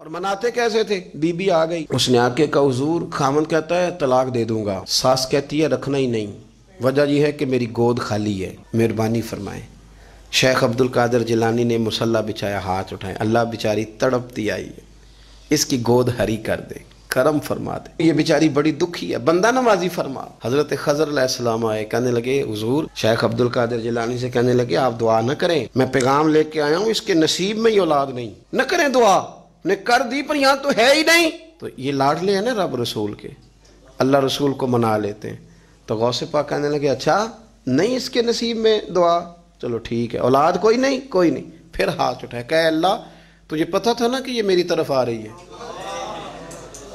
اور مناتے کیسے تھے؟ بی بی آ گئی، اس نے آ کے کہا حضور، خامن کہتا ہے طلاق دے دوں گا، ساس کہتی ہے رکھنا ہی نہیں، وجہ یہ ہے کہ میری گود خالی ہے، مہربانی فرمائیں۔ شیخ عبد القادر جیلانی نے مصلی بچھایا، ہاتھ اٹھائے، اللہ بیچاری تڑپتی آئی ہے، اس کی گود ہری کر دے، کرم فرما دے، یہ بیچاری بڑی دکھی ہے، بندہ نوازی فرما۔ حضرت خضر علیہ السلام آئے، کہنے لگے حضور، شیخ عبد القادر جیلانی سے کہنے لگے آپ دعا نہ کریں، میں پیغام لے کے آیا ہوں، اس کے نصیب میں ہی اولاد نہیں، نہ کریں دعا، نے کر دی پر یہاں تو ہے ہی نہیں۔ تو یہ لاڈلے ہیں نا رب رسول کے، اللہ رسول کو منا لیتے ہیں۔ تو غوث پاک کہنے لگے اچھا نہیں اس کے نصیب میں دعا، چلو ٹھیک ہے، اولاد کوئی نہیں، کوئی نہیں۔ پھر ہاتھ اٹھائے، کہ اللہ تجھے پتہ تھا نا کہ یہ میری طرف آ رہی ہے،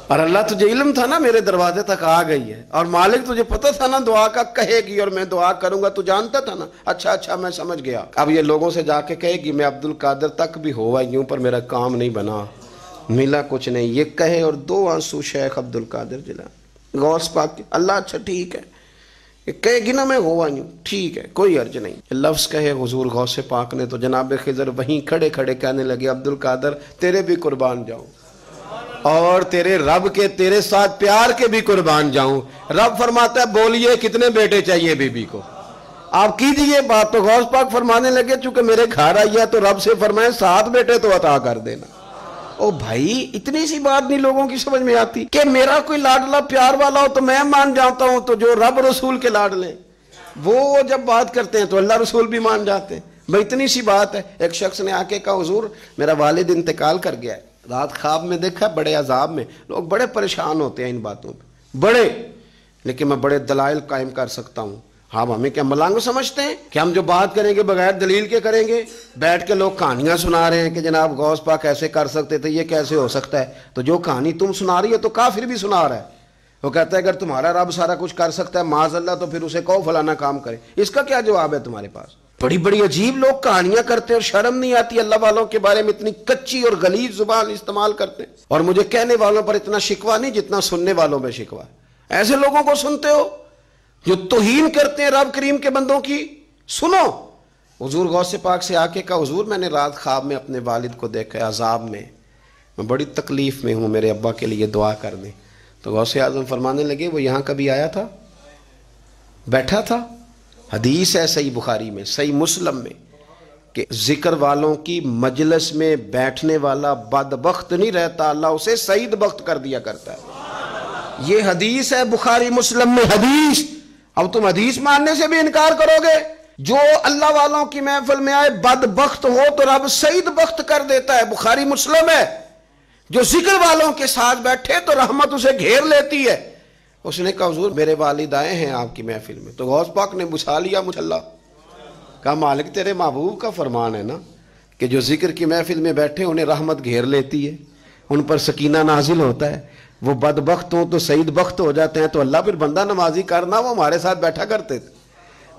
اور اللہ تجھے علم تھا نا میرے دروازے تک آ گئی ہے، اور مالک تجھے پتہ تھا نا دعا کا کہے گی اور میں دعا کروں گا، تو جانتا تھا نا۔ اچھا میں سمجھ گیا، اب یہ لوگوں سے جا کے کہے گی میں عبد القادر تک بھی ہوا یوں پر میرا کام نہیں بنا، ملا کچھ نہیں، یہ کہے اور دو آنسو شیخ عبد القادر جیلانی غوث پاک کے، اللہ اچھا ٹھیک ہے، یہ کہے گی نا میں ہوا یوں، ٹھیک ہے کوئی عرض نہیں، لفظ کہے حضور غوث پاک نے تو جناب خضر وہیں کھڑے کھڑے کہنے لگے عبد القادر تیرے بھی قربان جاؤں، اور تیرے رب کے تیرے ساتھ پیار کے بھی قربان جاؤں۔ رب فرماتا ہے بولیے کتنے بیٹے چاہیے بی بی کو، آپ کیجئے بات۔ تو غوث پاک فرمانے لگے چونکہ میرے گھر آئی ہے تو رب سے فرمائے 7 بیٹے تو عطا کر دینا۔ او بھائی اتنی سی بات نہیں لوگوں کی سمجھ میں آتی کہ میرا کوئی لاڈلا پیار والا ہو تو میں مان جاتا ہوں، تو جو رب رسول کے لاڈلے وہ جب بات کرتے ہیں تو اللہ رسول بھی مان جاتے ہیں۔ بھائی اتنی سی بات ہے۔ ایک شخص نے آ کے کہا حضور میرا والد انتقال کر گیا ہے، رات خواب میں دیکھا بڑے عذاب میں، لوگ بڑے پریشان ہوتے ہیں ان باتوں پہ بڑے، لیکن میں بڑے دلائل قائم کر سکتا ہوں۔ ہم ہمیں کیا ملنگ سمجھتے ہیں کہ ہم جو بات کریں گے بغیر دلیل کے کریں گے؟ بیٹھ کے لوگ کہانیاں سنا رہے ہیں کہ جناب غوث پاک ایسے کر سکتے تھے، یہ کیسے ہو سکتا ہے؟ تو جو کہانی تم سنا رہی ہے تو کافر بھی سنا رہا ہے، وہ کہتا ہے اگر تمہارا رب سارا کچھ کر سکتا ہے معاذ اللہ تو پھر اسے کہو فلانا کام کرے، اس کا کیا جواب ہے تمہارے پاس؟ بڑی بڑی عجیب لوگ کہانیاں کرتے ہیں اور شرم نہیں آتی اللہ والوں کے بارے میں اتنی کچی اور غلیظ زبان استعمال کرتے ہیں، اور مجھے کہنے والوں پر اتنا شکوہ نہیں جتنا سننے والوں میں شکوہ ہے۔ ایسے لوگوں کو سنتے ہو جو توہین کرتے ہیں رب کریم کے بندوں کی؟ سنو، حضور غوث پاک سے آ کے کہا حضور میں نے رات خواب میں اپنے والد کو دیکھا عذاب میں بڑی تکلیف میں ہوں، میرے ابا کے لیے دعا کر دیں۔ تو غوث اعظم فرمانے لگے وہ یہاں کبھی آیا تھا؟ بیٹھا تھا؟ حدیث ہے صحیح بخاری میں، صحیح مسلم میں، کہ ذکر والوں کی مجلس میں بیٹھنے والا بدبخت نہیں رہتا، اللہ اسے سعید بخت کر دیا کرتا ہے۔ یہ حدیث ہے بخاری مسلم میں، حدیث۔ اب تم حدیث ماننے سے بھی انکار کرو گے؟ جو اللہ والوں کی محفل میں آئے بدبخت ہو تو رب سعید بخت کر دیتا ہے، بخاری مسلم ہے۔ جو ذکر والوں کے ساتھ بیٹھے تو رحمت اسے گھیر لیتی ہے۔ اس نے کہا حضور میرے والد آئے ہیں آپ کی محفل میں، تو غوث پاک نے بچھا لیا مچھلا، کہا مالک تیرے محبوب کا فرمان ہے نا کہ جو ذکر کی محفل میں بیٹھے انہیں رحمت گھیر لیتی ہے، ان پر سکینہ نازل ہوتا ہے، وہ بدبخت ہوں تو سعید بخت ہو جاتے ہیں، تو اللہ پھر بندہ نوازی کرنا، وہ ہمارے ساتھ بیٹھا کرتے تھے،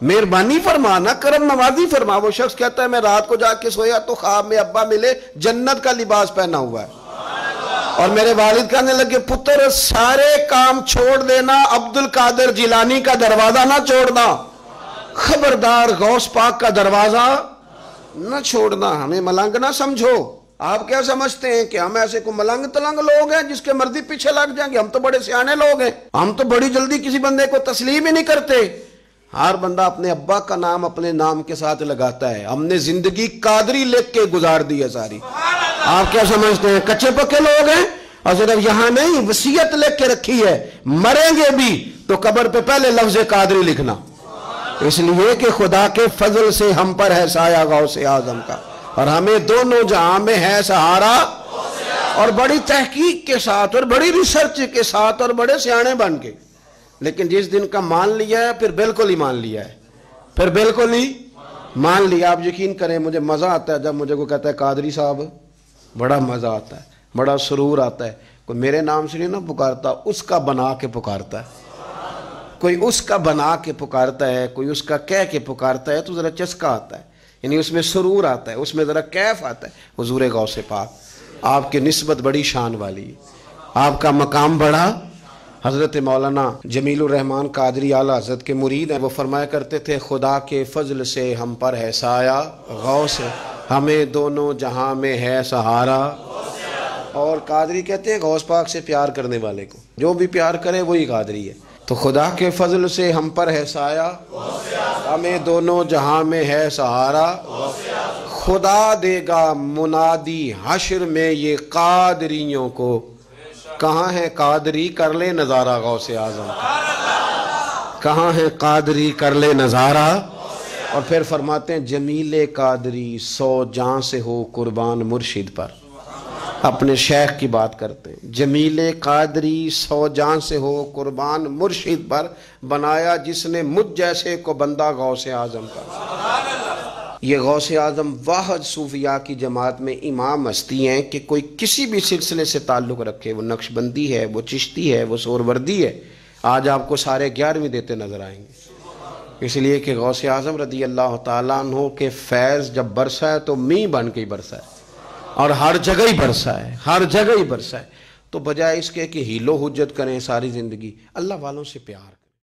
مہربانی فرمانا، کرم نوازی فرما۔ وہ شخص کہتا ہے میں رات کو جا کے سویا تو خواب میں ابا ملے جنت کا لباس پہنا ہوا ہے، اور میرے والد کہنے لگے پتر سارے کام چھوڑ دینا، عبد القادر جیلانی کا دروازہ نہ چھوڑنا، خبردار غوث پاک کا دروازہ نہ چھوڑنا، ہمیں ملنگ نہ سمجھو۔ آپ کیا سمجھتے ہیں کہ ہم ایسے کو ملنگ تلنگ لوگ ہیں جس کے مرضی پیچھے لگ جائیں گے؟ ہم تو بڑے سیانے لوگ ہیں، ہم تو بڑی جلدی کسی بندے کو تسلیم ہی نہیں کرتے۔ ہر بندہ اپنے ابا کا نام اپنے نام کے ساتھ لگاتا ہے، ہم نے زندگی قادری لکھ کے گزار دی ہے ساری۔ آپ کیا سمجھتے ہیں کچے پکے لوگ ہیں؟ اور صرف یہاں نہیں وصیت لکھ کے رکھی ہے مریں گے بھی تو قبر پہ پہلے لفظ قادری لکھنا، اس لیے کہ خدا کے فضل سے ہم پر ہے سایہ غوث اعظم کا، اور ہمیں دونوں جہاں میں ہے سہارا۔ اور بڑی تحقیق کے ساتھ اور بڑی ریسرچ کے ساتھ اور بڑے سیانے بن کے، لیکن جس دن کا مان لیا ہے پھر بالکل ہی مان لیا ہے، پھر بالکل ہی مان لیا۔ آپ یقین کریں مجھے مزہ آتا ہے جب مجھے کوئی کہتا ہے قادری صاحب، بڑا مزہ آتا ہے، بڑا سرور آتا ہے۔ کوئی میرے نام سے نہیں نہ پکارتا، اس کا بنا کے پکارتا ہے، کوئی اس کا بنا کے پکارتا ہے، کوئی اس کا کہہ کے پکارتا ہے، تو ذرا چسکا آتا ہے، یعنی اس میں سرور آتا ہے، اس میں ذرا کیف آتا ہے۔ حضور غوث پاک آپ کی نسبت بڑی شان والی ہے، آپ کا مقام بڑا۔ حضرت مولانا جمیل الرحمن قادری اعلیٰ حضرت کے مرید ہیں، وہ فرمایا کرتے تھے خدا کے فضل سے ہم پر ہے سایہ غوث، ہمیں دونوں جہاں میں ہے سہارا، اور قادری کہتے ہیں غوث پاک سے پیار کرنے والے کو، جو بھی پیار کرے وہی قادری ہے۔ تو خدا کے فضل سے ہم پر ہے سایہ، ہمیں دونوں جہاں میں ہے سہارا، خدا دے گا منادی حشر میں یہ قادریوں کو، کہاں ہے قادری کر لے نظارہ غوث اعظم، کہاں ہے قادری کر لے نظارہ۔ اور پھر فرماتے ہیں جمیل قادری 100 جاں سے ہو قربان مرشد پر، اپنے شیخ کی بات کرتے ہیں، جمیل قادری 100 جاں سے ہو قربان مرشد پر، بنایا جس نے مجھ جیسے کو بندہ غوث اعظم کا۔ یہ غوث اعظم واحد صوفیاء کی جماعت میں امام ہستی ہیں کہ کوئی کسی بھی سلسلے سے تعلق رکھے، وہ نقشبندی ہے، وہ چشتی ہے، وہ سہروردی ہے، آج آپ کو سارے 11ویں دیتے نظر آئیں گے۔ اس لیے کہ غوث اعظم رضی اللہ تعالیٰ عنہ کے فیض جب برسا ہے تو می بن کے ہی برسا ہے، اور ہر جگہ ہی برسا ہے، ہر جگہ ہی برسا ہے۔ تو بجائے اس کے کہ ہیلو حجت کریں ساری زندگی، اللہ والوں سے پیار کریں۔